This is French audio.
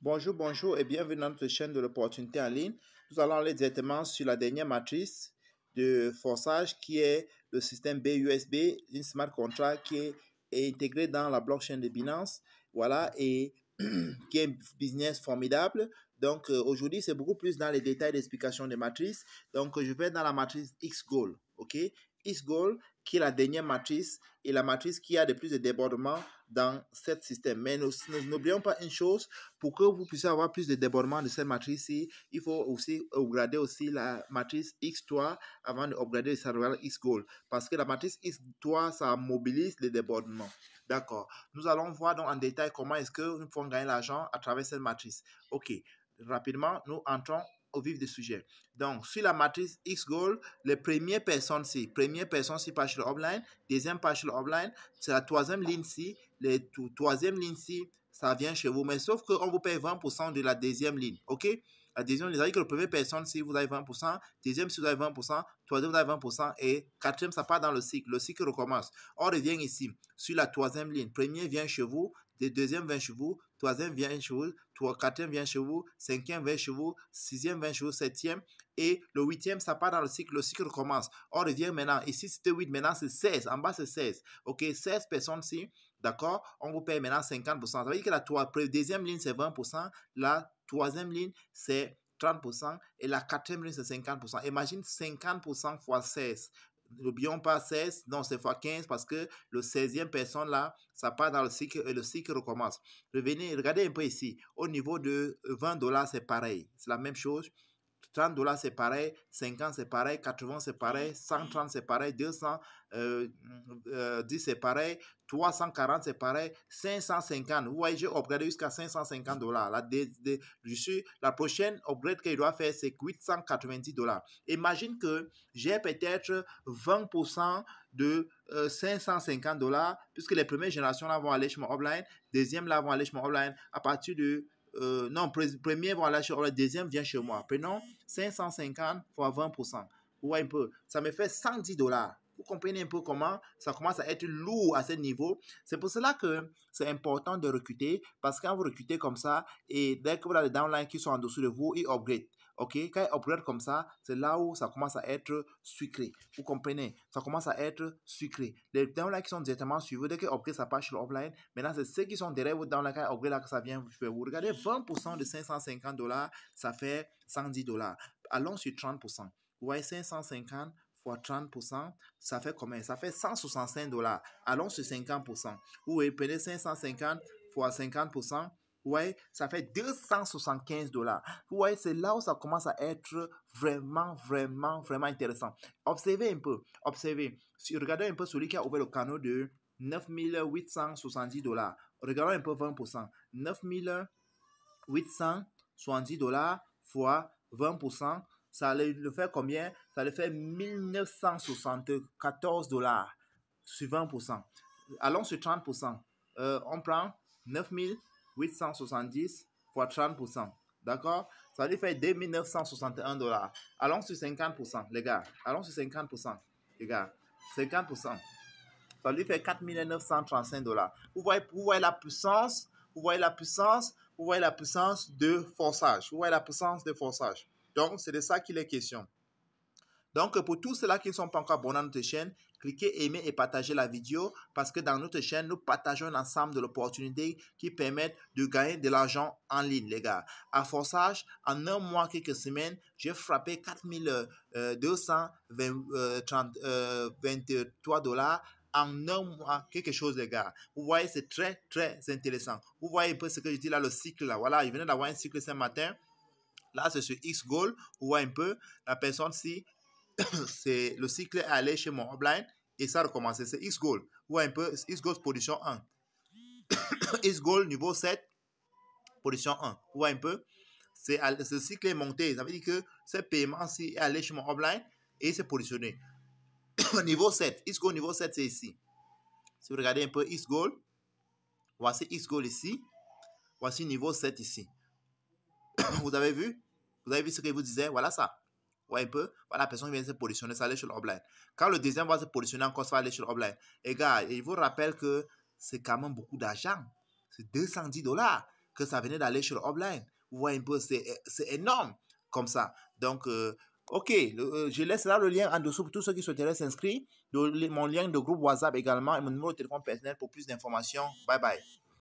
Bonjour, bonjour et bienvenue dans notre chaîne de l'opportunité en ligne. Nous allons aller directement sur la dernière matrice de forçage qui est le système BUSB, une smart contract qui est intégré dans la blockchain de Binance. Voilà, et qui est un business formidable. Donc aujourd'hui, c'est beaucoup plus dans les détails d'explication des matrices. Donc je vais dans la matrice X-Goal, ok? X-Goal qui est la dernière matrice et la matrice qui a le plus de débordements dans ce système. Mais n'oublions pas une chose, pour que vous puissiez avoir plus de débordements de cette matrice-ci, il faut aussi upgrader aussi la matrice X3 avant de upgrader le serveur X-Goal. Parce que la matrice X3, ça mobilise les débordements. D'accord. Nous allons voir donc en détail comment est-ce que nous pouvons gagner l'argent à travers cette matrice. Ok. Rapidement, nous entrons au vif du sujet. Donc, sur la matrice X-Goal, les premières personnes ci, page sur le offline, deuxième page sur le offline, c'est la troisième ligne-ci, la troisième ligne-ci, ça vient chez vous. Mais sauf qu'on vous paye 20% de la deuxième ligne, ok? La deuxième ligne, c'est-à-dire que la première personne, si vous avez 20%, deuxième, si vous avez 20%, troisième, vous avez 20%, et quatrième, ça part dans le cycle. Le cycle recommence. On revient ici, sur la troisième ligne. Premier vient chez vous, deuxième vient chez vous, troisième vient chez vous, quatrième vient chez vous, cinquième vient chez vous, sixième vient chez vous, septième, et le huitième, ça part dans le cycle recommence. On revient maintenant, ici c'était 8, maintenant c'est 16, en bas c'est 16, ok, 16 personnes ici, d'accord, on vous paye maintenant 50%, ça veut dire que la deuxième ligne c'est 20%, la troisième ligne c'est 30% et la quatrième ligne c'est 50%. Imagine 50% fois 16. N'oublions pas 16, non, c'est fois 15 parce que le 16e personne là, ça part dans le cycle et le cycle recommence. Revenez, regardez un peu ici. Au niveau de 20 $, c'est pareil. C'est la même chose. 30 $, c'est pareil. 50, c'est pareil. 80, c'est pareil. 130, c'est pareil. 210, c'est pareil. 340, c'est pareil. 550. Vous voyez, j'ai upgradé jusqu'à 550 $. La prochaine upgrade qu'il doit faire, c'est 890 $. Imagine que j'ai peut-être 20% de 550 $, puisque les premières générations là vont aller chez mon offline, deuxième là vont aller chez mon offline, à partir de non, premier vont aller chez moi, deuxième vient chez moi. Prenons 550 fois 20%. Vous voyez un peu, ça me fait 110 $. Vous comprenez un peu comment ça commence à être lourd à ce niveau. C'est pour cela que c'est important de recruter, parce que quand vous recrutez comme ça, et dès que vous avez des downlines qui sont en dessous de vous, ils upgrade. Ok, quand ils upgrade comme ça, c'est là où ça commence à être sucré. Vous comprenez? Ça commence à être sucré. Les downlines qui sont directement sur vous, dès qu'ils upgrade, ça passe sur l'offline. Maintenant, c'est ceux qui sont derrière vous downlines, quand ils upgrade là que ça vient faire vous. Regardez, 20% de 550 $, ça fait 110 $. Allons sur 30%. Vous voyez, 550 fois 30%, ça fait combien? Ça fait 165 $. Allons sur 50%. Vous voyez, prenez 550 fois 50%. Vous voyez, ça fait 275 $. Vous voyez, c'est là où ça commence à être vraiment intéressant. Observez un peu. Observez. Si regardez un peu celui qui a ouvert le canal de 9870 $. Regardons un peu 20%. 9870 $ fois 20%. Ça le fait combien? Ça le fait 1974 $ sur 20%. Allons sur 30%. On prend 9870 fois 30%. D'accord? Ça lui fait 2961 $. Allons sur 50%, les gars. Allons sur 50%, les gars. 50%. Ça lui fait 4935 $. Vous voyez la puissance? Vous voyez la puissance? Vous voyez la puissance de forçage? Vous voyez la puissance de forçage? Donc, c'est de ça qu'il est question. Donc, pour tous ceux-là qui ne sont pas encore abonnés à notre chaîne, cliquez, aimez et partagez la vidéo parce que dans notre chaîne, nous partageons l'ensemble de l'opportunité qui permettent de gagner de l'argent en ligne, les gars. À forçage, en un mois, quelques semaines, j'ai frappé 4223 $ en un mois, quelque chose, les gars. Vous voyez, c'est très intéressant. Vous voyez un peu ce que je dis là, le cycle là. Voilà, je venais d'avoir un cycle ce matin. Là, c'est sur X-Goal. Vous voyez un peu la personne-ci. C'est le cycle est allé chez mon offline et ça a recommencé. C'est X-Goal. Vous voyez un peu X-Goal position 1. X-Goal niveau 7, position 1. Vous voyez un peu. Ce cycle est monté. Ça veut dire que ce paiement-ci est allé chez mon offline et c'est positionné. Niveau 7. X-Goal niveau 7, c'est ici. Si vous regardez un peu X-Goal, voici X-Goal ici. Voici niveau 7 ici. Vous avez vu? Vous avez vu ce que je vous disais? Voilà ça. Vous voyez un peu? Voilà, la personne vient de se positionner, ça allait sur l'offline. Quand le deuxième va se positionner encore, ça va aller sur l'offline. Et gars, il vous rappelle que c'est quand même beaucoup d'argent. C'est 210 $. que ça venait d'aller sur Hotline. Vous voyez un peu, c'est énorme comme ça. Donc, ok, je laisse là le lien en dessous pour tous ceux qui souhaiteraient s'inscrire. Mon lien de groupe WhatsApp également et mon numéro de téléphone personnel pour plus d'informations. Bye bye.